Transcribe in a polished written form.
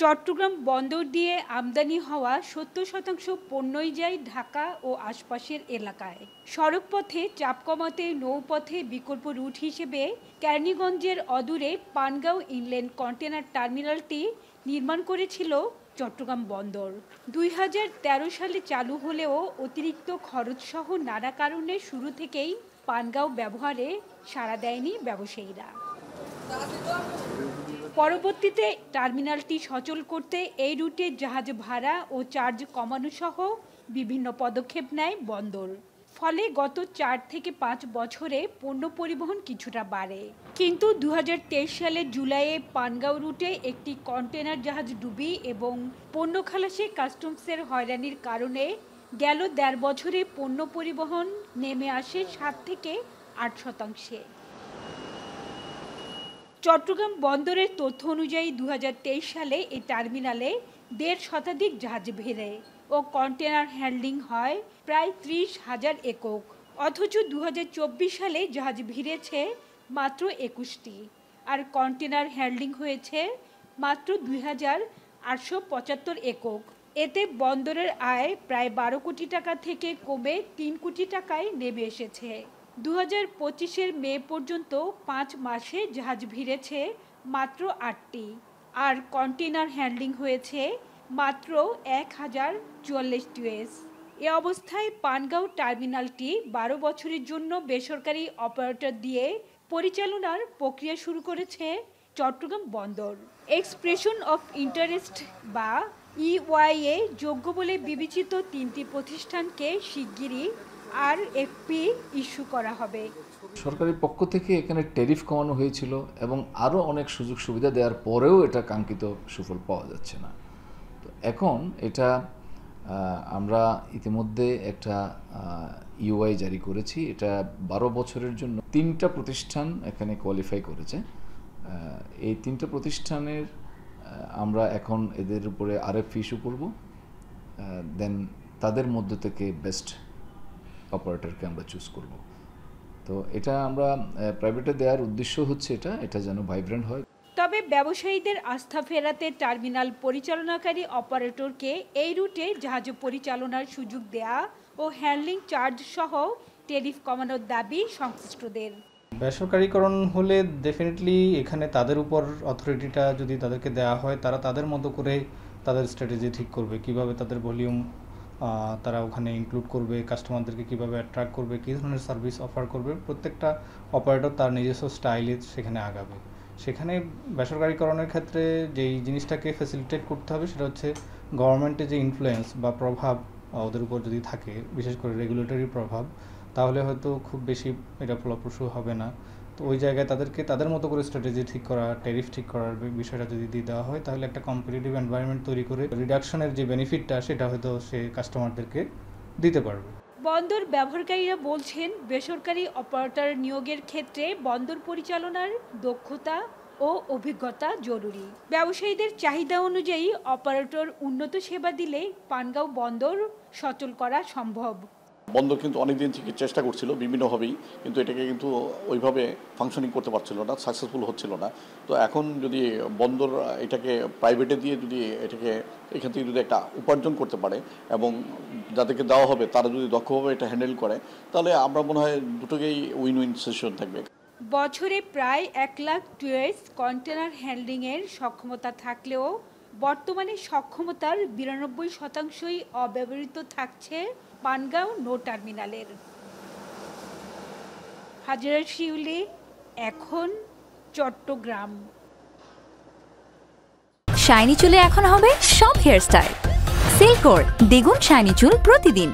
চট্টগ্রাম বন্দর দিয়ে আমদানি হওয়া ৭০% পণ্যই যায় ঢাকা ও আশপাশের এলাকায়। সড়কপথে চাপ কমাতে নৌপথে বিকল্প রুট হিসেবে কেরানীগঞ্জের অদূরে পানগাঁও ইনল্যান্ড কন্টেনার টার্মিনালটি নির্মাণ করেছিল চট্টগ্রাম বন্দর। ২০১৩ সালে চালু হলেও অতিরিক্ত খরচসহ নানা কারণে শুরু থেকেই পানগাঁও ব্যবহারে সাড়া দেয়নি ব্যবসায়ীরা। পরবর্তীতে টার্মিনালটি সচল করতে এই রুটে জাহাজ ভাড়া ও চার্জ কমানো সহ বিভিন্ন পদক্ষেপ নেয় বন্দর। ফলে গত ৪ থেকে ৫ বছরে পণ্য পরিবহন কিছুটা বাড়ে। কিন্তু ২০২৩ সালের জুলাইয়ে পানগাঁও রুটে একটি কন্টেনার জাহাজ ডুবি এবং পণ্য খালাসে কাস্টমসের হয়রানির কারণে গেল ১.৫ বছরে পণ্য পরিবহন নেমে আসে ৭ থেকে ৮%। চট্টগ্রাম বন্দরের তথ্য অনুযায়ী ২০২৩ সালে এই টার্মিনালে ১.৫ শতাধিক জাহাজ ভিড়ে ও কন্টেনার হ্যান্ডলিং হয় প্রায় ৩০,০০০ একক। অথচ ২০২৪ সালে জাহাজ ভিড়েছে মাত্র ২১টি আর কন্টেনার হ্যান্ডলিং হয়েছে মাত্র ২,৮৭৫ একক। এতে বন্দরের আয় প্রায় ১২ কোটি টাকা থেকে কমে ৩ কোটি টাকায় নেমে এসেছে। ২০২৫-এর মে পর্যন্ত ৫ মাসে জাহাজ ভিড়েছে মাত্র ৮টি আর কন্টেনার হ্যান্ডলিং হয়েছে মাত্র ১,০৪৪ টিউএস। এ অবস্থায় পানগাঁও টার্মিনালটি ১২ বছরের জন্য বেসরকারি অপারেটর দিয়ে পরিচালনার প্রক্রিয়া শুরু করেছে চট্টগ্রাম বন্দর। এক্সপ্রেশন অফ ইন্টারেস্ট বা EOI-এ যোগ্য বলে বিবেচিত ৩টি প্রতিষ্ঠানকে শিগগিরই RFP ইস্যু করা হবে। সরকারের পক্ষ থেকে এখানে ট্যারিফ কমানো হয়েছিল এবং আরও অনেক সুযোগ সুবিধা দেওয়ার পরেও এটা কাঙ্ক্ষিত সুফল পাওয়া যাচ্ছে না। তো এখন এটা আমরা ইতিমধ্যে একটা EOI জারি করেছি। এটা ১২ বছরের জন্য ৩টা প্রতিষ্ঠান এখানে কোয়ালিফাই করেছে। এই ৩টা প্রতিষ্ঠানের আমরা এখন এদের উপরে RFP ইস্যু করব, দেন তাদের মধ্য থেকে বেস্ট অপারেটরকে আমরা চুজ করব। তো এটা আমরা প্রাইভেটে দেওয়ার উদ্দেশ্য হচ্ছে এটা যেন ভাইব্রেন্ট হয়। তবে ব্যবসায়ীদের আস্থা ফেরাতে টার্মিনাল পরিচালনাকারী অপারেটরকে এই রুটে জাহাজ পরিচালনার সুযোগ দেয়া ও হ্যান্ডলিং চার্জ সহ ট্যারিফ কমানোর দাবি সংশ্লিষ্টদের। বেসরকারীকরণ হলে ডেফিনেটলি এখানে তাদের উপর অথরিটিটা যদি তাদেরকে দেওয়া হয়, তারা তাদের মতো করে তাদের স্ট্র্যাটেজি ঠিক করবে, কিভাবে তাদের ভলিউম তারা ওখানে ইনক্লুড করবে, কাস্টমারদেরকে কীভাবে অ্যাট্রাক্ট করবে, কী ধরনের সার্ভিস অফার করবে। প্রত্যেকটা অপারেটর তার নিজস্ব স্টাইলে সেখানে আগাবে। সেখানে বেসরকারীকরণের ক্ষেত্রে যেই জিনিসটাকে ফ্যাসিলিটেট করতে হবে সেটা হচ্ছে গভর্নমেন্টের যে ইনফ্লুয়েন্স বা প্রভাব ওদের উপর যদি থাকে, বিশেষ করে রেগুলেটরি প্রভাব, তাহলে হয়তো খুব বেশি এটা ফলপ্রসূ হবে না। তো ওই জায়গায় তাদেরকে তাদের মতো করে স্ট্র্যাটেজি ঠিক করা, ট্যারিফ ঠিক করার বিষয়টা যদি দিয়ে দেওয়া হয়, তাহলে একটা কম্পিটিটিভ এনভায়রনমেন্ট তৈরি করে রিডাকশনের যে বেনিফিটটা সেটা হয়তো সে কাস্টমারদেরকে দিতে পারবে। বন্দর ব্যবহারকারীরা বলছেন, বেসরকারি অপারেটর নিয়োগের ক্ষেত্রে বন্দর পরিচালনার দক্ষতা ও অভিজ্ঞতা জরুরি। ব্যবসায়ীদের চাহিদা অনুযায়ী অপারেটর উন্নত সেবা দিলে পানগাঁও বন্দর সচল করা সম্ভব। বন্দর কিন্তু অনেকদিন থেকে চেষ্টা করছিল বিভিন্নভাবেই, কিন্তু এটাকে কিন্তু ওইভাবে ফাংশনিং করতে পারছিল না, সাকসেসফুল হচ্ছিল না। তো এখন যদি বন্দর এটাকে প্রাইভেটে দিয়ে যদি এটাকে এখান থেকে যদি একটা উপার্জন করতে পারে এবং যাদেরকে দেওয়া হবে তারা যদি দক্ষভাবে এটা হ্যান্ডেল করে, তাহলে আমরা মনে হয় দুটোকেই উইন উইন সিচুয়েশন থাকবে। বছরে প্রায় ১ লাখ টিউএস কন্টেনার হ্যান্ডলিংয়ের সক্ষমতা থাকলেও বর্তমানে সক্ষমতার ৯২%ই অব্যবহৃত থাকছে পানগাঁও নৌ টার্মিনালের। হাজেরা শিউলি, এখন চট্টগ্রাম। শাইনি চুলে এখন হবে সব হেয়ারস্টাইল। সিল্কোর দ্বিগুণ শাইনি চুল প্রতিদিন।